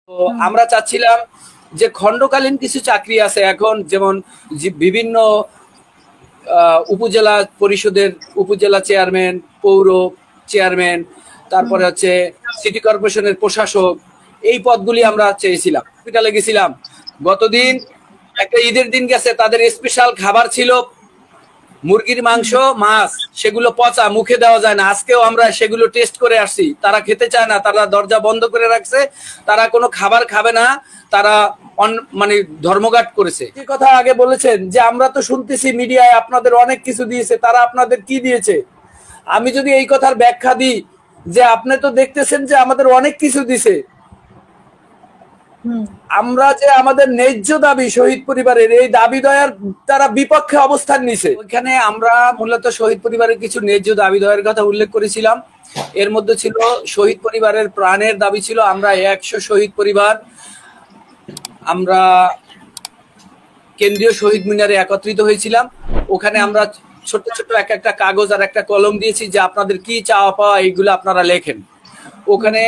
তো আমরা চাচ্ছিলাম যে খণ্ডকালীন কিছু চাকরি আছে এখন, যেমন বিভিন্ন উপজেলা পরিষদের উপজেলা চেয়ারম্যান, পৌর চেয়ারম্যান, তারপরে হচ্ছে সিটি কর্পোরেশনের প্রশাসক, এই পদগুলি আমরা চেয়েছিলাম। হসপিটালে গেছিলাম গতদিন, একটা ঈদের দিন গেছে, তাদের স্পেশাল খাবার ছিল মুরগির মাংস, মাছ, সেগুলো পচা, মুখে দেওয়া যায় না। আজকেও আমরা সেগুলো টেস্ট করে আসছি, তারা খেতে চায় না, তারা দরজা বন্ধ করে রাখছে, তারা কোনো খাবার খাবে না, তারা মানে ধর্মঘট করেছে। যে কথা আগে বলেছেন যে আমরা তো শুনতেছি মিডিয়ায় আপনাদের অনেক কিছু দিয়েছে, তারা আপনাদের কি দিয়েছে? আমি যদি এই কথার ব্যাখ্যা দিই যে আপনি তো দেখতেছেন যে আমাদের অনেক কিছু দিছে, আমরা যে আমাদের ন্যায্য দাবি শহীদ পরিবারের, এই দাবি দয়ার তারা বিপক্ষে অবস্থান নিছে। ওইখানে আমরা মূলত শহীদ পরিবারের কিছু ন্যায্য দাবি দয়ের কথা উল্লেখ করেছিলাম। এর মধ্যে ছিল শহীদ পরিবারের প্রাণের দাবি ছিল, আমরা 100 শহীদ পরিবার আমরা কেন্দ্রীয় শহীদ মিনারে একত্রিত হয়েছিলাম। ওখানে আমরা ছোট ছোট একটা কাগজ আর একটা কলম দিয়েছি যে আপনাদের কি চাওয়া পাওয়া এইগুলো আপনারা লেখেন। ওখানে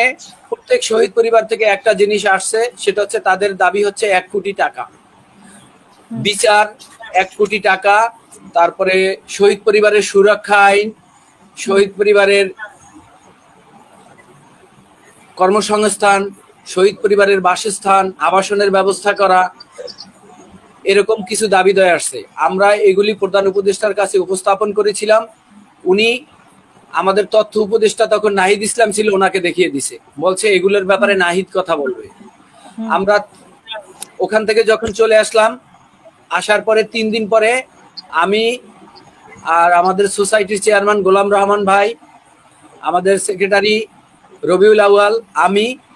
প্রত্যেক শহীদ পরিবার থেকে একটা জিনিস আসছে, সেটা হচ্ছে তাদের দাবি হচ্ছে 1 কোটি টাকা বিচার, 1 কোটি টাকা, তারপরে শহীদ পরিবারের সুরক্ষা আইন, শহীদ পরিবারের কর্মসংস্থান, শহীদ পরিবারের বাসস্থান, আবাসনের ব্যবস্থা করা, এরকম কিছু দাবি দয় আসছে। আমরা এগুলি প্রধান উপদেষ্টার কাছে উপস্থাপন করেছিলাম। উনি আমাদের তথ্য উপদেষ্টা তখন নাহিদ ইসলাম ছিল, ওনাকে দেখিয়ে দিছে, বলছে এগুলোর ব্যাপারে নাহিদ কথা বলবে। আমরা ওখান থেকে যখন চলে আসলাম, আসার পরে 3 দিন পরে আমি আর আমাদের সোসাইটির চেয়ারম্যান গোলাম রহমান ভাই, আমাদের সেক্রেটারি রবিউল আউয়াল,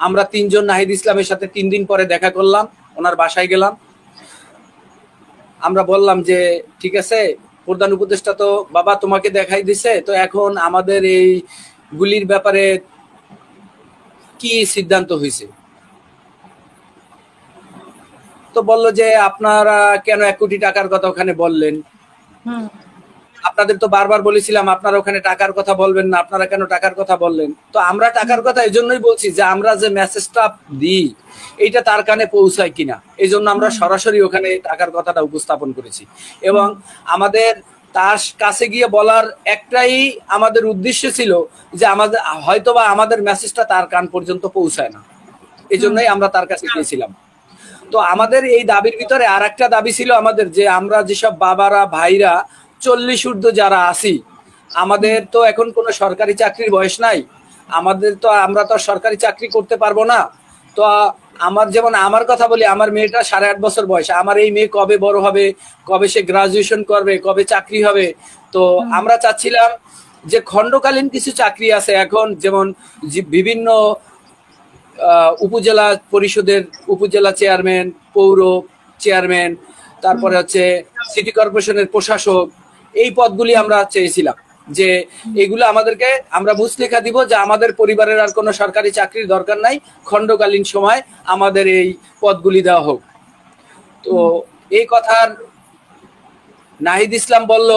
আমরা 3 জন নাহিদ ইসলামের সাথে 3 দিন পরে দেখা করলাম, ওনার বাসায় গেলাম। আমরা বললাম যে ঠিক আছে, প্রধান উপদেষ্টা তো বাবা তোমাকে দেখাই দিছে, তো এখন আমাদের এই গুলির ব্যাপারে কি সিদ্ধান্ত হয়েছে? তো বললো যে আপনারা কেন 1 কোটি টাকার কথা ওখানে বললেন? আপনাদের তো বারবার বলেছিলাম আপনারা ওখানে টাকার কথা বলবেন না, আপনারা কেন টাকার কথা বললেন? তো আমরা টাকার কথা এই জন্যই বলছি যে আমরা যে মেসেজটা দিই এইটা তার কানে পৌঁছায় কিনা, এই জন্য আমরা সরাসরি ওখানে টাকার কথাটা উপস্থাপন করেছি। এবং আমাদের তার কাছে গিয়ে বলার একটাই আমাদের উদ্দেশ্য ছিল যে আমাদের হয়তোবা আমাদের মেসেজটা তার কান পর্যন্ত পৌঁছায় না, এই জন্যই আমরা তার কাছে গিয়েছিলাম। তো আমাদের এই দাবির ভিতরে আর একটা দাবি ছিল আমাদের, যে আমরা যেসব বাবারা ভাইরা 40 ঊর্ধ্ব যারা আছি, আমাদের তো এখন কোনো সরকারি চাকরির বয়স নাই, আমরা তো সরকারি চাকরি করতে পারবো না। তো যেমন আমার কথা বলি, আমার মেয়েটা 8.5 বছর বয়স, আমার এই মেয়ে কবে বড় হবে, কবে সে গ্রাজুয়েশন করবে, কবে চাকরি হবে? তো আমরা চাচ্ছিলাম যে খণ্ডকালীন কিছু চাকরি আছে এখন, যেমন বিভিন্ন উপজেলা পরিষদের উপজেলা চেয়ারম্যান, পৌর চেয়ারম্যান, তারপরে হচ্ছে সিটি কর্পোরেশনের প্রশাসক, এই পদগুলি আমরা চেয়েছিলাম যে এগুলো আমাদেরকে, আমরা মুসলেখা দিব যে আমাদের পরিবারের আর কোনো সরকারি চাকরির দরকার নাই, খণ্ডকালীন সময় আমাদের এই পদগুলি দেওয়া হোক। তো এই কথার নাহিদ ইসলাম বলল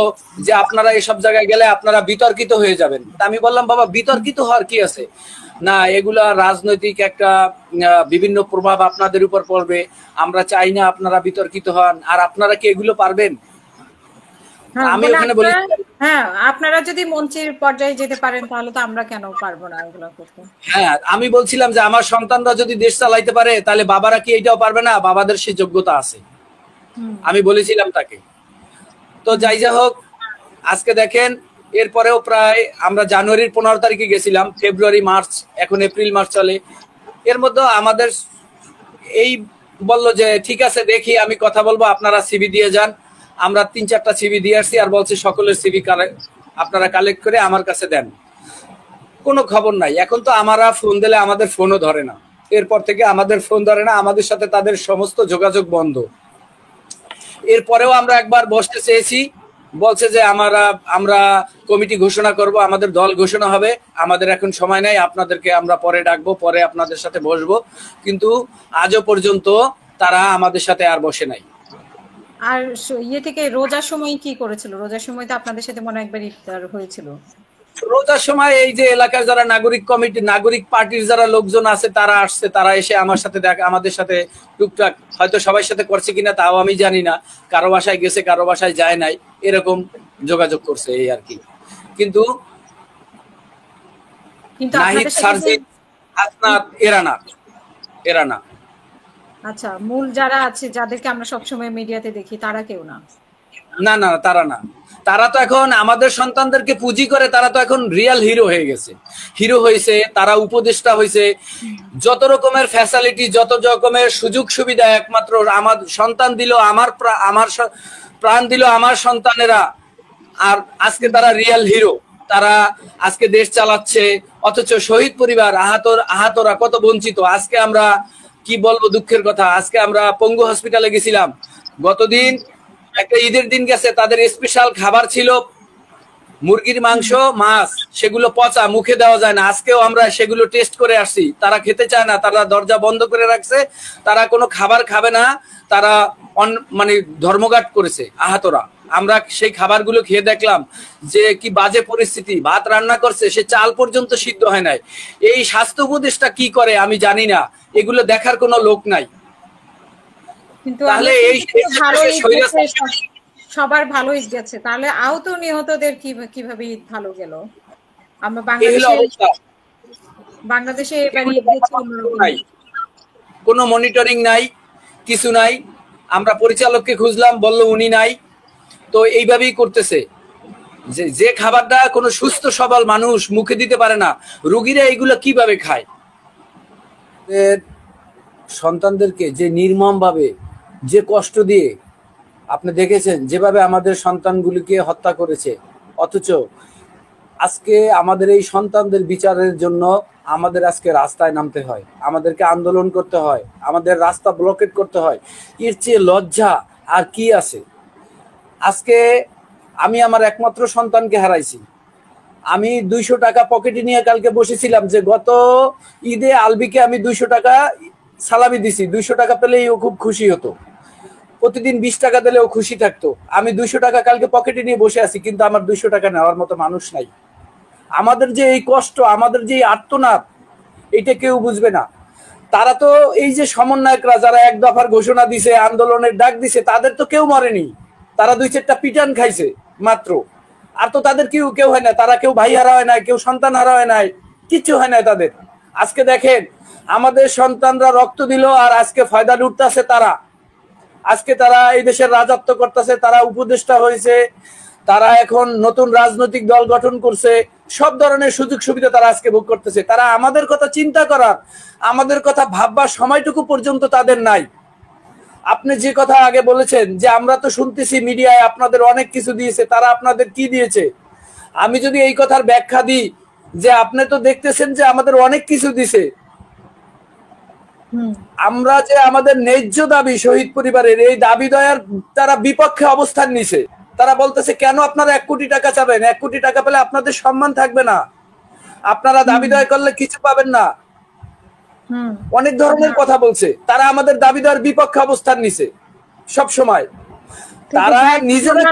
যে আপনারা এসব জায়গায় গেলে আপনারা বিতর্কিত হয়ে যাবেন। তা আমি বললাম বাবা বিতর্কিত হওয়ার কি আছে? না, এগুলা রাজনৈতিক একটা বিভিন্ন প্রভাব আপনাদের উপর পড়বে, আমরা চাই না আপনারা বিতর্কিত হন। আর আপনারা কি এগুলো পারবেন? আমি ওখানে বলি হ্যাঁ, আপনারা যদি মন্ত্রীর পর্যায়ে যেতে পারেন তাহলে তো আমরা কেন পারবো না এগুলো করতে? হ্যাঁ, আমি বলছিলাম যে আমার সন্তানরা যদি দেশ চালাইতে পারে তাহলে বাবারা কি এটাও পারবে না? বাবাদের সে যোগ্যতা আছে, আমি বলেছিলাম তাকে। তো যাই যা হোক, আজকে দেখেন এরপরেও প্রায় আমরা জানুয়ারির 15 তারিখে গেছিলাম, ফেব্রুয়ারি মার্চ, এখন এপ্রিল মার্চ চলে, এর মধ্যে আমাদের এই বলল যে ঠিক আছে দেখি আমি কথা বলবো, আপনারা সিভি দিয়ে যান। আমরা 3-4টা সিভি দিয়ে আসছি, আর বলছে সকলের সিভি আপনারা কালেক্ট করে আমার কাছে দেন। কোনো খবর নাই। এখন তো আমরা ফোন দিলে আমাদের ফোনও ধরে না, এরপর থেকে আমাদের ফোন ধরে না, আমাদের সাথে তাদের সমস্ত যোগাযোগ বন্ধ। এরপরেও আমরা একবার বসতে চেয়েছি, বলছে যে আমরা কমিটি ঘোষণা করব, আমাদের দল ঘোষণা হবে, আমাদের এখন সময় নাই, আপনাদেরকে আমরা পরে ডাকবো, পরে আপনাদের সাথে বসবো। কিন্তু আজও পর্যন্ত তারা আমাদের সাথে আর বসে নাই। আর ইয়ে থেকে রোজার সময় কি করেছিল? রোজার সময় তো আপনাদের সাথে মনে একবার ইফতার হয়েছিল। রোজার সময় এই যে এলাকার যারা নাগরিক কমিটি, নাগরিক পার্টির যারা লোকজন আছে তারা আসছে, তারা এসে আমার সাথে আমাদের সাথে টুকটাক, হয়তো সবার সাথে করছে কিনা তাও আমি জানি না, কারো বাসায় গেছে কারো বাসায় যায় নাই, এরকম যোগাযোগ করছে এই আর কি। কিন্তু নাহিদ, সারজিৎ, হাসনাত এরা না। আচ্ছা, মূল যারা আছে যাদেরকে আমরা সবসময় মিডিয়াতে দেখি তারা কেউ না? না না, তারা না। তারা তো এখন আমাদের সন্তানদেরকে পুঁজি করে, তারা তো এখন রিয়েল হিরো হয়ে গেছে, হিরো হয়েছে, তারা উপদেষ্টা হয়েছে, যত রকমের ফ্যাসিলিটি, যত রকমের সুযোগ সুবিধা একমাত্র আমার সন্তান দিল, আমার প্রাণ দিল আমার সন্তানেরা, আর আজকে তারা রিয়েল হিরো, তারা আজকে দেশ চালাচ্ছে। অথচ শহীদ পরিবার, আহতরা কত বঞ্চিত। আজকে আমরা কি বলবো, দুঃখের কথা, আজকে আমরা পঙ্গু হসপিটালে গেছিলাম, গতদিন একটা ঈদের দিন গেছে, তাদের স্পেশাল খাবার ছিল মুরগির মাংস, মাছ, সেগুলো পচা, মুখে দেওয়া যায় না। আজকেও আমরা সেগুলো টেস্ট করে আসছি, তারা খেতে চায় না, তারা দরজা বন্ধ করে রাখছে, তারা কোনো খাবার খাবে না, তারা মানে ধর্মঘট করেছে আহতরা। আমরা সেই খাবারগুলো খেয়ে দেখলাম যে কি বাজে পরিস্থিতি, ভাত রান্না করছে সে চাল পর্যন্ত সিদ্ধ হয় নাই। এই স্বাস্থ্য উপদেশটা কি করে আমি জানি না, এগুলো দেখার কোনো লোক নাই। তাহলে এই সবার ভালোই গেছে, তাহলে আহত নিহতদের কিভাবে ঈদ ভালো গেল? আমরা বাংলাদেশে কোনো মনিটরিং নাই, কিছু নাই। আমরা পরিচালককে খুঁজলাম, বললো উনি নাই। তো এইভাবেই করতেছে, যে খাবারটা কোনো সুস্থ সবল মানুষ মুখে দিতে পারে না, রোগীরা এইগুলো কিভাবে খায়? সন্তানদেরকে যে নির্মম ভাবে, যে কষ্ট দিয়ে, আপনি দেখেছেন যেভাবে আমাদের সন্তানগুলিকে হত্যা করেছে। অথচ আজকে আমাদের এই সন্তানদের বিচারের জন্য আমাদের আজকে রাস্তায় নামতে হয়, আমাদেরকে আন্দোলন করতে হয়, আমাদের রাস্তা ব্লকেট করতে হয়। এর চেয়ে লজ্জা আর কি আছে? আজকে আমি আমার একমাত্র সন্তানকে হারাইছি। আমি 200 টাকা পকেটে নিয়ে কালকে বসেছিলাম যে গত ঈদে আলবিকে আমি 200 টাকা সালামি দিছি, 200 টাকা পেলেই ও খুব খুশি হতো, প্রতিদিন 20 টাকা দিলেও খুশি থাকতো। আমি 200 টাকা কালকে পকেটে নিয়ে বসে আছি, কিন্তু আমার 200 টাকা নেওয়ার মতো মানুষ নাই। আমাদের যে এই কষ্ট, আমাদের যে আর্তনাদ, এটা কেউ বুঝবে না। তারা তো এই যে সমন্বয়করা যারা এক দফার ঘোষণা দিছে, আন্দোলনের ডাক দিছে, তাদের তো কেউ মরেনি, তারা 2-4টা পিটান খাইছে মাত্র। আর তো তাদের কেউ হয় না, তারা কেউ ভাই হারা হয় নাই, কেউ সন্তান হারা হয় নাই, কিচ্ছু হয় নাই তাদের। আজকে দেখেন আমাদের সন্তানরা রক্ত দিল, আর আজকে ফায়দা লুটতেছে তারা। আজকে তারা এই দেশের রাজত্ব করতেছে, তারা উপদেষ্টা হয়েছে, তারা এখন নতুন রাজনৈতিক দল গঠন করছে, সব ধরনের সুযোগ সুবিধা তারা আজকে ভোগ করতেছে। তারা আমাদের কথা চিন্তা করার, আমাদের কথা ভাববার সময়টুকু পর্যন্ত তাদের নাই। আপনি যে কথা আগে বলেছেন যে আমরা তো শুনতেছি মিডিয়ায় আপনাদের অনেক কিছু দিয়েছে, তারা আপনাদের কি দিয়েছে? আমি যদি এই কথার ব্যাখ্যা দিই যে আপনি তো দেখতেছেন যে আমাদের অনেক কিছু দিছে, আমরা যে আমাদের ন্যায্য দাবি শহীদ পরিবারের, এই দাবি দয়ার তারা বিপক্ষে অবস্থান নিছে। তারা বলতেছে কেন আপনারা 1 কোটি টাকা চাবেন? 1 কোটি টাকা পেলে আপনাদের সম্মান থাকবে না, আপনারা দাবি দয়া করলে কিছু পাবেন না, অনেক ধরনের কথা বলছে। তারা আমাদের দাবি দেওয়ার বিপক্ষে অবস্থান নিছে সব সময়। তারা নিজেরা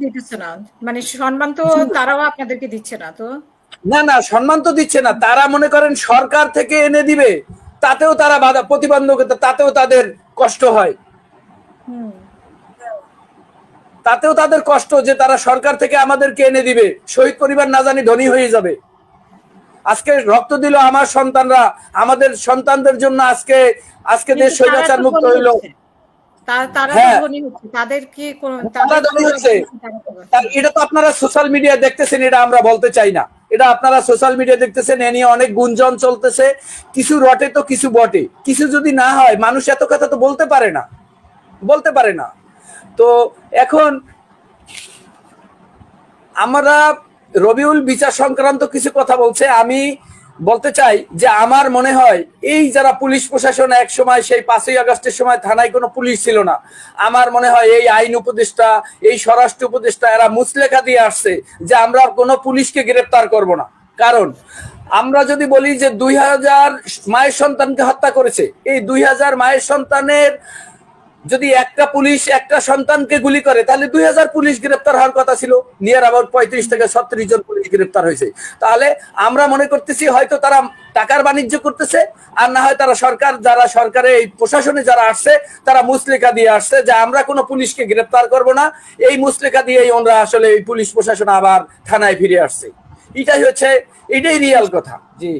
দিতেছে না, মানে সম্মান তো তারাও আপনাদেরকে দিচ্ছে না। তো না, সম্মান তো দিচ্ছে না। তারা মনে করেন সরকার থেকে এনে দিবে, তাতেও তারা বাধা প্রতিবন্ধকতা, তাতেও তাদের কষ্ট হয়, তাতেও তাদের কষ্ট যে তারা সরকার থেকে আমাদেরকে এনে দিবে, শহীদ পরিবার না জানি ধনী হয়ে যাবে। আজকে রক্ত দিল আমার সন্তানরা, আমাদের সন্তানদের জন্য আজকে দেশ স্বৈরাচার মুক্ত হইল। এটা তো আপনারা সোশ্যাল মিডিয়া দেখতেছেন, এটা আমরা বলতে চাই না, এটা আপনারা সোশ্যাল মিডিয়া দেখতেছেন, এ নিয়ে অনেক গুঞ্জন চলতেছে, কিছু রটে তো কিছু বটে। কিছু যদি না হয় মানুষ এত কথা তো বলতে পারে না। তো এখন আমরা রবিউল বিচার সংক্রান্ত কিছু কথা বলছে, আমি বলতে চাই যে আমার মনে হয় এই যারা পুলিশ প্রশাসন, এক সময় সেই 5ই আগস্টের সময় থানায় কোনো পুলিশ ছিল না, আমার মনে হয় এই আইন উপদেষ্টা, এই স্বরাষ্ট্র উপদেষ্টা, এরা মুচলেখা দিয়ে আসছে যে আমরা কোনো পুলিশকে গ্রেপ্তার করব না। কারণ আমরা যদি বলি যে 2000 মায়ের সন্তানকে হত্যা করেছে, এই 2000 মায়ের সন্তানের যদি একটা পুলিশ একটা সন্তানকে গুলি করে তাহলে 2000 পুলিশ গ্রেপ্তার হওয়ার কথা ছিল, নিয়ার অ্যাবাউট 35 থেকে 36 জন পুলিশ গ্রেপ্তার হয়েছে। তাহলে আমরা মনে করতেছি হয়তো তারা টাকার বাণিজ্য করতেছে, আর না হয় তারা সরকার, যারা সরকারের এই প্রশাসনে যারা আসছে তারা মুসলেখা দিয়ে আসছে যে আমরা কোনো পুলিশকে গ্রেপ্তার করব না, এই মুসলেখা দিয়েই ওরা আসলে এই পুলিশ প্রশাসন আবার থানায় ফিরে আসছে। এটাই রিয়াল কথা। জি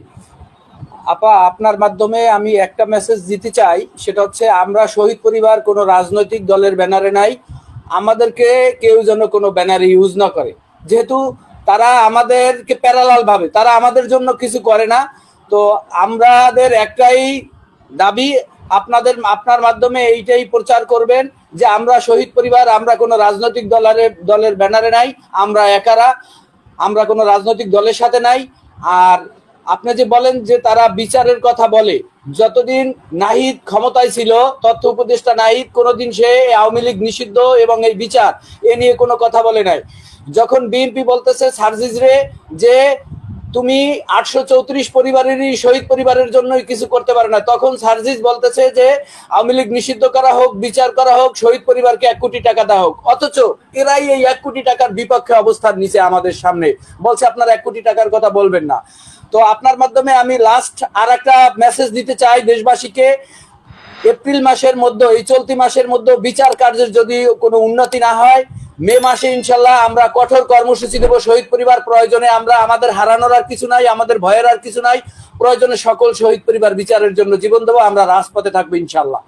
আপা, আপনার মাধ্যমে আমি একটা মেসেজ দিতে চাই, সেটা হচ্ছে আমরা শহীদ পরিবার কোনো রাজনৈতিক দলের ব্যানারে নাই, আমাদেরকে কেউ যেন কোনো ব্যানারে ইউজ না করে, যেহেতু তারা আমাদেরকে প্যারালাল ভাবে, তারা আমাদের জন্য কিছু করে না। তো আমাদের একটাই দাবি, আপনার মাধ্যমে এইটাই প্রচার করবেন যে আমরা শহীদ পরিবার, আমরা কোনো রাজনৈতিক দলের ব্যানারে নাই, আমরা একারা, আমরা কোনো রাজনৈতিক দলের সাথে নাই। আর আপনি যে বলেন যে তারা বিচারের কথা বলে, যতদিন নাহিদ ক্ষমতায় ছিল, তথ্য উপদেষ্টা নাহিদ, কোনোদিন সে আওয়ামী লীগ নিষিদ্ধ এবং এই বিচার এ নিয়ে কোনো কথা বলে নাই। যখন বিএনপি বলতেছে সার্জিস রে যে তুমি 834 পরিবারেরই শহীদ পরিবারের জন্যই কিছু করতে পারে না, তখন সার্জিস বলতেছে যে আওয়ামী লীগ নিষিদ্ধ করা হোক, বিচার করা হোক, শহীদ পরিবারকে 1 কোটি টাকা দেওয়া হোক। অথচ এরাই এই 1 কোটি টাকার বিপক্ষে অবস্থান নিচে আমাদের সামনে, বলছে আপনারা 1 কোটি টাকার কথা বলবেন না। তো আপনার মাধ্যমে আমি লাস্ট আর একটা মেসেজ দিতে চাই দেশবাসীকে, এপ্রিল মাসের মধ্যে, এই চলতি মাসের মধ্যে বিচার কার্যের যদি কোনো উন্নতি না হয়, মে মাসে ইনশাল্লাহ আমরা কঠোর কর্মসূচি দেব। শহীদ পরিবার প্রয়োজনে, আমাদের হারানোর আর কিছু নাই, আমাদের ভয়ের আর কিছু নাই, প্রয়োজনে সকল শহীদ পরিবার বিচারের জন্য জীবন দেবো, আমরা রাজপথে থাকবো ইনশাল্লাহ।